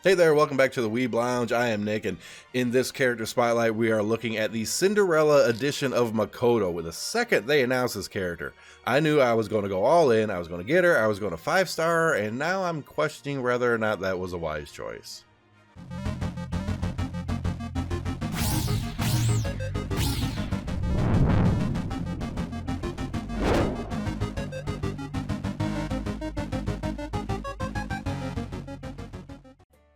Hey there, welcome back to the weeblounge. I am Nick, and in this character spotlight, we are looking at the Cinderella edition of Makoto. With the second they announced this character, I knew I was going to go all in, I was going to get her, I was going to 5-star, and now I'm questioning whether or not that was a wise choice.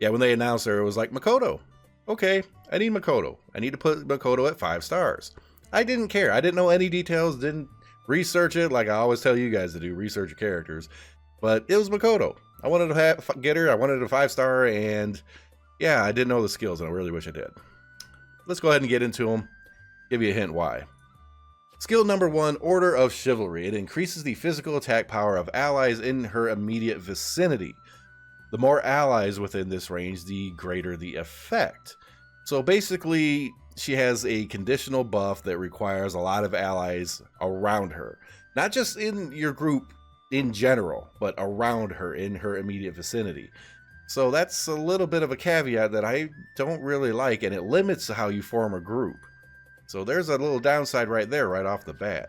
Yeah, when they announced her, it was like, Makoto. Okay, I need Makoto. I need to put Makoto at 5 stars. I didn't care. I didn't know any details, didn't research it like I always tell you guys to do, research your characters. But it was Makoto. I wanted to get her, I wanted a 5-star, and yeah, I didn't know the skills, and I really wish I did. Let's go ahead and get into them. Give you a hint why. Skill number 1, Order of Chivalry. It increases the physical attack power of allies in her immediate vicinity. The more allies within this range, the greater the effect. So basically, she has a conditional buff that requires a lot of allies around her. Not just in your group in general, but around her in her immediate vicinity. So that's a little bit of a caveat that I don't really like, and it limits how you form a group. So there's a little downside right there, right off the bat.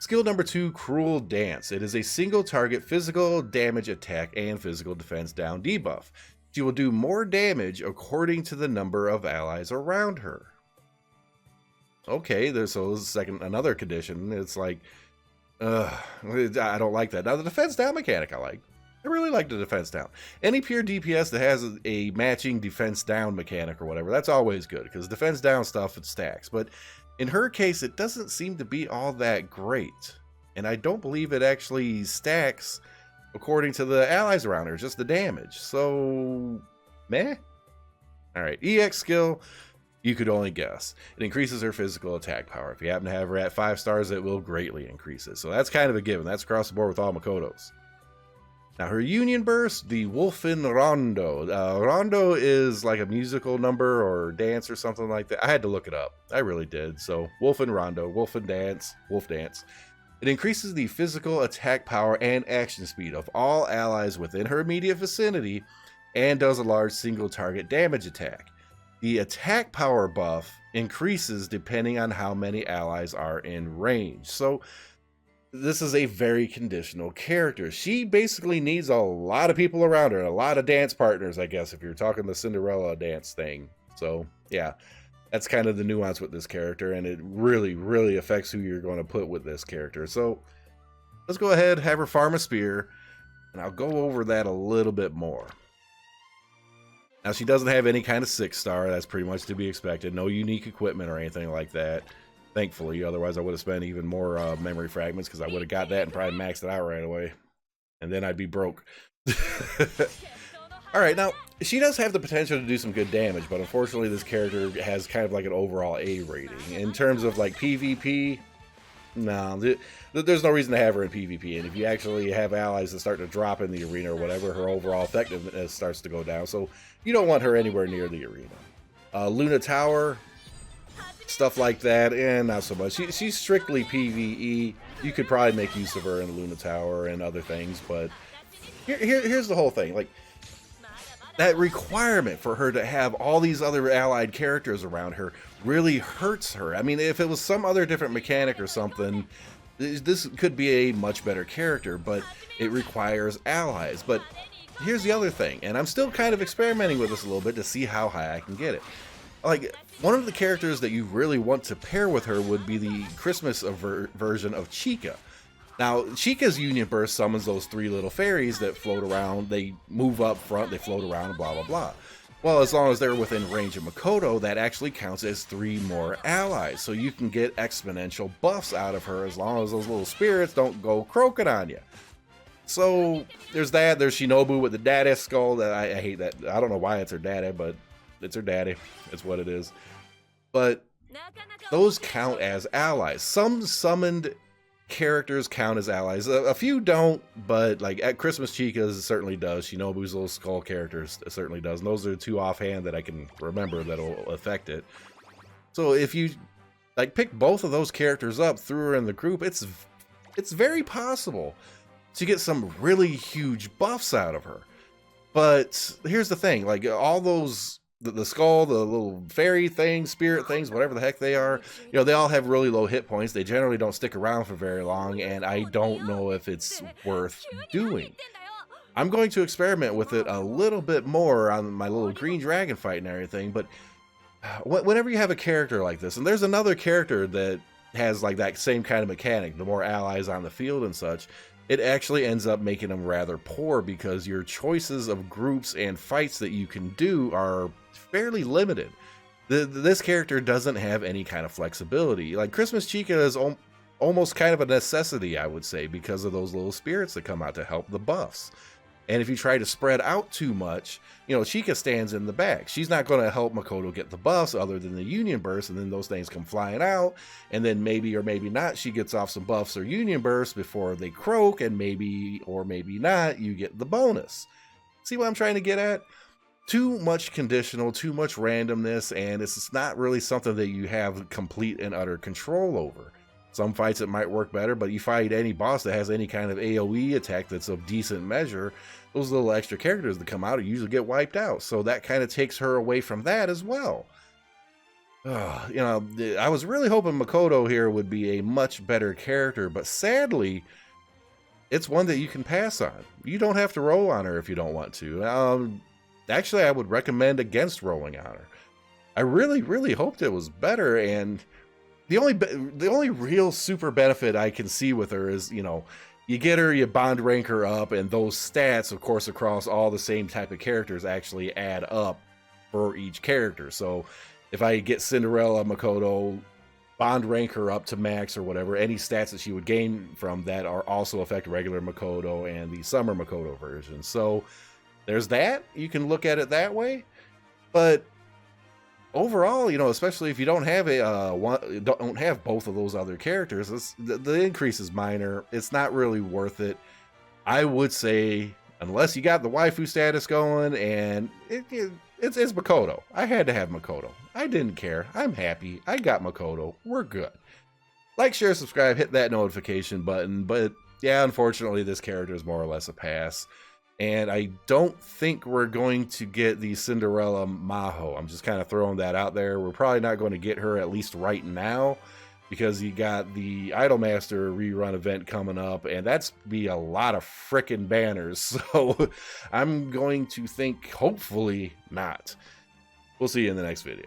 Skill number 2, Cruel Dance. It is a single target physical damage attack and physical defense down debuff. She will do more damage according to the number of allies around her. Okay, so this is another condition. It's like, I don't like that. Now the defense down mechanic I like. I really like the defense down. Any pure DPS that has a matching defense down mechanic or whatever, that's always good, because defense down stuff, it stacks. But in her case, it doesn't seem to be all that great. And I don't believe it actually stacks according to the allies around her, just the damage. So, meh? Alright, EX skill, you could only guess. It increases her physical attack power. If you happen to have her at 5 stars, it will greatly increase it. So that's kind of a given. That's across the board with all Makotos. Now her union burst, the Wolfen Rondo. Rondo is like a musical number or dance or something like that. I had to look it up. I really did. So Wolfen Rondo, Wolfen Dance, Wolf Dance. It increases the physical attack power and action speed of all allies within her immediate vicinity and does a large single target damage attack. The attack power buff increases depending on how many allies are in range. So this is a very conditional character. She basically needs a lot of people around her, and a lot of dance partners, I guess, if you're talking the Cinderella dance thing. So, yeah, that's kind of the nuance with this character, and it really, really affects who you're going to put with this character. So, let's go ahead, have her farm a spear, and I'll go over that a little bit more. Now, she doesn't have any kind of 6-star. That's pretty much to be expected. No unique equipment or anything like that. Thankfully, otherwise I would have spent even more memory fragments, because I would have got that and probably maxed it out right away. And then I'd be broke. Alright, now, she does have the potential to do some good damage, but unfortunately this character has kind of like an overall A rating. In terms of like PvP, no, there's no reason to have her in PvP. And if you actually have allies that start to drop in the arena or whatever, her overall effectiveness starts to go down. So you don't want her anywhere near the arena. Luna Tower, stuff like that, and not so much. She's strictly PvE. You could probably make use of her in the Luna Tower and other things, but here's the whole thing. Like, that requirement for her to have all these other allied characters around her really hurts her. I mean, if it was some other different mechanic or something, this could be a much better character, but it requires allies. But here's the other thing, and I'm still kind of experimenting with this a little bit to see how high I can get it. Like, one of the characters that you really want to pair with her would be the Christmas version of Chica. Now, Chica's Union Burst summons those 3 little fairies that float around. They move up front, they float around, blah, blah, blah. Well, as long as they're within range of Makoto, that actually counts as 3 more allies. So you can get exponential buffs out of her as long as those little spirits don't go croaking on you. So, there's that. There's Shinobu with the daddy skull. I hate that. I don't know why it's her daddy, but it's her daddy. It's what it is. But those count as allies. Some summoned characters count as allies. A few don't, but like at Christmas Chica's certainly does. Shinobu's little skull characters certainly does. And those are 2 offhand that I can remember that'll affect it. So if you like pick both of those characters up, threw her in the group, it's very possible to get some really huge buffs out of her. But here's the thing, like all those the skull, the little fairy things, spirit things, whatever the heck they are, you know, they all have really low hit points. They generally don't stick around for very long, and I don't know if it's worth doing. I'm going to experiment with it a little bit more on my little green dragon fight and everything, but whenever you have a character like this, and there's another character that has like that same kind of mechanic, the more allies on the field and such, it actually ends up making them rather poor because your choices of groups and fights that you can do are fairly limited. This character doesn't have any kind of flexibility. Like Christmas Chica is almost kind of a necessity, I would say, because of those little spirits that come out to help the buffs. And if you try to spread out too much, you know, Chica stands in the back. She's not going to help Makoto get the buffs other than the Union Burst, and then those things come flying out, and then maybe or maybe not she gets off some buffs or Union Bursts before they croak, and maybe or maybe not you get the bonus. See what I'm trying to get at? Too much conditional, too much randomness, and it's not really something that you have complete and utter control over. Some fights it might work better, but you fight any boss that has any kind of AoE attack that's of decent measure, those little extra characters that come out usually get wiped out. So that kind of takes her away from that as well. You know, I was really hoping Makoto here would be a much better character, but sadly, it's one that you can pass on. You don't have to roll on her if you don't want to. Actually, I would recommend against rolling on her. I really, really hoped it was better, and the only real super benefit I can see with her is, you know, you get her, you bond rank her up, and those stats, of course, across all the same type of characters actually add up for each character. So if I get Cinderella, Makoto, bond rank her up to max or whatever, any stats that she would gain from that are also affect regular Makoto and the summer Makoto version. So there's that. You can look at it that way. But overall, you know, especially if you don't have don't have both of those other characters, the increase is minor. It's not really worth it. I would say, unless you got the waifu status going, and it's Makoto. I had to have Makoto. I didn't care. I'm happy. I got Makoto. We're good. Like, share, subscribe, hit that notification button. But yeah, unfortunately, this character is more or less a pass. And I don't think we're going to get the Cinderella Maho. I'm just kind of throwing that out there. We're probably not going to get her, at least right now, because you got the Idolmaster rerun event coming up, and that's be a lot of frickin' banners. So I'm going to think, hopefully not. We'll see you in the next video.